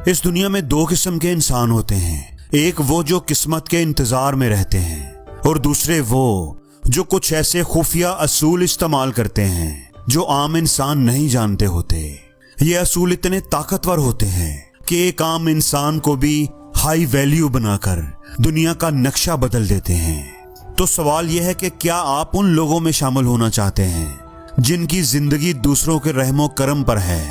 اس دنیا میں دو قسم کے انسان ہوتے ہیں، ایک وہ جو قسمت کے انتظار میں رہتے ہیں اور دوسرے وہ جو کچھ ایسے خفیہ اصول استعمال کرتے ہیں جو عام انسان نہیں جانتے ہوتے۔ یہ اصول اتنے طاقتور ہوتے ہیں کہ ایک عام انسان کو بھی ہائی ویلیو بنا کر دنیا کا نقشہ بدل دیتے ہیں۔ تو سوال یہ ہے کہ کیا آپ ان لوگوں میں شامل ہونا چاہتے ہیں جن کی زندگی دوسروں کے رحم و کرم پر ہے،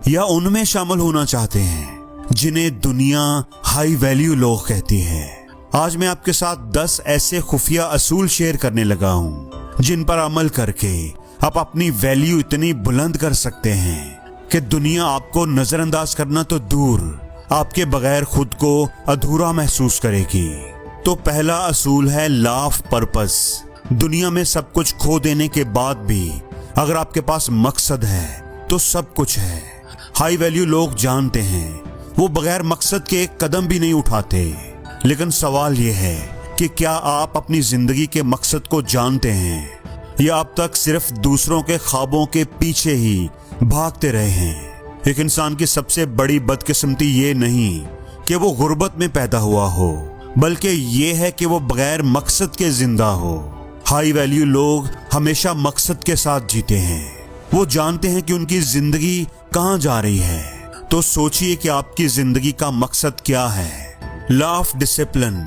یا ان میں شامل ہونا چاہتے ہیں جنہیں دنیا ہائی ویلیو لوگ کہتی ہے؟ آج میں آپ کے ساتھ 10 ایسے خفیہ اصول شیئر کرنے لگا ہوں جن پر عمل کر کے آپ اپنی ویلیو اتنی بلند کر سکتے ہیں کہ دنیا آپ کو نظر انداز کرنا تو دور، آپ کے بغیر خود کو ادھورا محسوس کرے گی۔ تو پہلا اصول ہے لا آف پرپس۔ دنیا میں سب کچھ کھو دینے کے بعد بھی اگر آپ کے پاس مقصد ہے تو سب کچھ ہے۔ ہائی ویلیو لوگ جانتے ہیں وہ بغیر مقصد کے ایک قدم بھی نہیں اٹھاتے، لیکن سوال یہ ہے کہ کیا آپ اپنی زندگی کے مقصد کو جانتے ہیں، یا اب تک صرف دوسروں کے خوابوں کے پیچھے ہی بھاگتے رہے ہیں؟ ایک انسان کی سب سے بڑی بدقسمتی یہ نہیں کہ وہ غربت میں پیدا ہوا ہو، بلکہ یہ ہے کہ وہ بغیر مقصد کے زندہ ہو۔ ہائی ویلیو لوگ ہمیشہ مقصد کے ساتھ جیتے ہیں، وہ جانتے ہیں کہ ان کی زندگی کہاں جا رہی ہے۔ تو سوچئے کہ آپ کی زندگی کا مقصد کیا ہے۔ Law of discipline.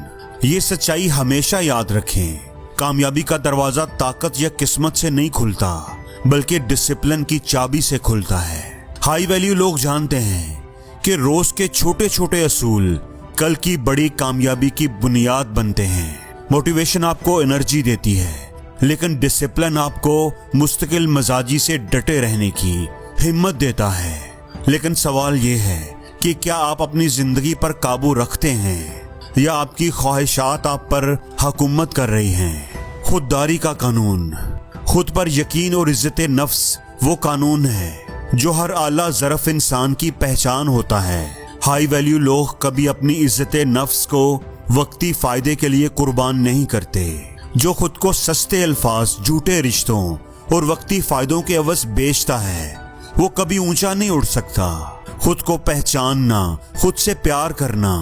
یہ سچائی ہمیشہ یاد رکھیں، کامیابی کا دروازہ طاقت یا قسمت سے نہیں کھلتا بلکہ ڈسپلن کی چابی سے کھلتا ہے۔ ہائی ویلیو لوگ جانتے ہیں کہ روز کے چھوٹے چھوٹے اصول کل کی بڑی کامیابی کی بنیاد بنتے ہیں۔ موٹیویشن آپ کو انرجی دیتی ہے، لیکن ڈسپلن آپ کو مستقل مزاجی سے ڈٹے رہنے کی ہمت دیتا ہے۔ لیکن سوال یہ ہے کہ کیا آپ اپنی زندگی پر قابو رکھتے ہیں، یا آپ کی خواہشات آپ پر حکومت کر رہی ہیں؟ خودداری کا قانون۔ خود پر یقین اور عزت نفس وہ قانون ہے جو ہر اعلیٰ ظرف انسان کی پہچان ہوتا ہے۔ ہائی ویلیو لوگ کبھی اپنی عزت نفس کو وقتی فائدے کے لیے قربان نہیں کرتے۔ جو خود کو سستے الفاظ، جھوٹے رشتوں اور وقتی فائدوں کے عوض بیچتا ہے وہ کبھی اونچا نہیں اٹھ سکتا۔ خود کو پہچاننا، خود سے پیار کرنا،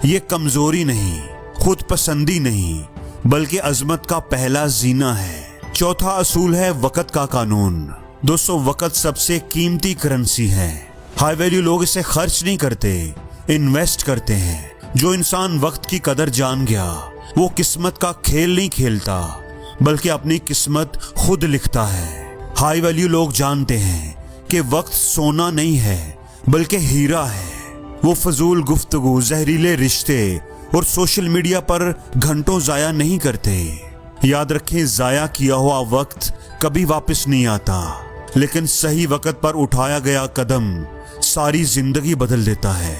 یہ کمزوری نہیں، خود پسندی نہیں، بلکہ عظمت کا پہلا زینہ ہے۔ چوتھا اصول ہے وقت کا قانون۔ دوستو، وقت سب سے قیمتی کرنسی ہے۔ ہائی ویلیو لوگ اسے خرچ نہیں کرتے، انویسٹ کرتے ہیں۔ جو انسان وقت کی قدر جان گیا وہ قسمت کا کھیل نہیں کھیلتا بلکہ اپنی قسمت خود لکھتا ہے۔ ہائی ویلیو لوگ جانتے ہیں کہ وقت سونا نہیں ہے بلکہ ہیرا ہے۔ وہ فضول گفتگو، زہریلے رشتے اور سوشل میڈیا پر گھنٹوں ضائع نہیں کرتے۔ یاد رکھیں، ضائع کیا ہوا وقت کبھی واپس نہیں آتا، لیکن صحیح وقت پر اٹھایا گیا قدم ساری زندگی بدل دیتا ہے۔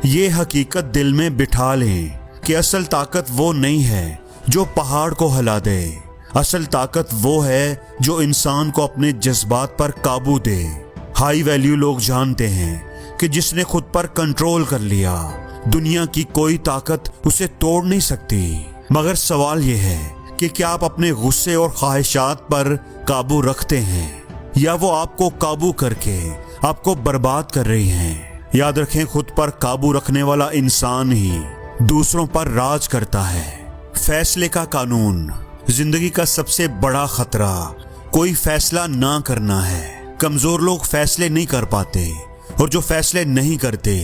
یہ حقیقت دل میں بٹھا لیں کہ اصل طاقت وہ نہیں ہے جو پہاڑ کو ہلا دے، اصل طاقت وہ ہے جو انسان کو اپنے جذبات پر قابو دے۔ ہائی ویلیو لوگ جانتے ہیں کہ جس نے خود پر کنٹرول کر لیا دنیا کی کوئی طاقت اسے توڑ نہیں سکتی۔ مگر سوال یہ ہے کہ کیا آپ اپنے غصے اور خواہشات پر قابو رکھتے ہیں، یا وہ آپ کو قابو کر کے آپ کو برباد کر رہی ہیں؟ یاد رکھیں، خود پر قابو رکھنے والا انسان ہی دوسروں پر راج کرتا ہے۔ فیصلے کا قانون۔ زندگی کا سب سے بڑا خطرہ کوئی فیصلہ نہ کرنا ہے۔ کمزور لوگ فیصلے نہیں کر پاتے، اور جو فیصلے نہیں کرتے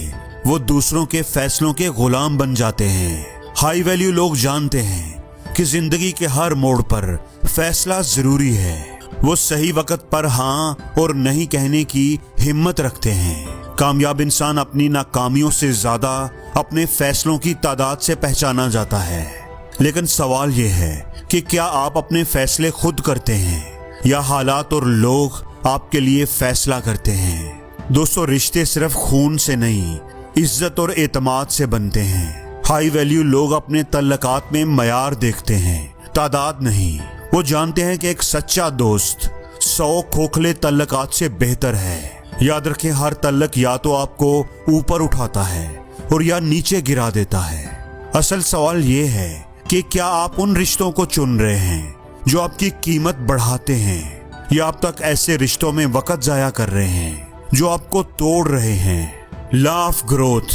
وہ دوسروں کے فیصلوں کے غلام بن جاتے ہیں۔ ہائی ویلیو لوگ جانتے ہیں کہ زندگی کے ہر موڑ پر فیصلہ ضروری ہے۔ وہ صحیح وقت پر ہاں اور نہیں کہنے کی ہمت رکھتے ہیں۔ کامیاب انسان اپنی ناکامیوں سے زیادہ اپنے فیصلوں کی تعداد سے پہچانا جاتا ہے۔ لیکن سوال یہ ہے کہ کیا آپ اپنے فیصلے خود کرتے ہیں، یا حالات اور لوگ آپ کے لیے فیصلہ کرتے ہیں؟ دوستو، رشتے صرف خون سے نہیں، عزت اور اعتماد سے بنتے ہیں۔ ہائی ویلیو لوگ اپنے تعلقات میں معیار دیکھتے ہیں، تعداد نہیں۔ وہ جانتے ہیں کہ ایک سچا دوست 100 کھوکھلے تعلقات سے بہتر ہے۔ یاد رکھیں، ہر تعلق یا تو آپ کو اوپر اٹھاتا ہے اور یا نیچے گرا دیتا ہے۔ اصل سوال یہ ہے کہ کیا آپ ان رشتوں کو چن رہے ہیں جو آپ کی قیمت بڑھاتے ہیں، یا اب تک ایسے رشتوں میں وقت ضائع کر رہے ہیں جو آپ کو توڑ رہے ہیں؟ Law of growth.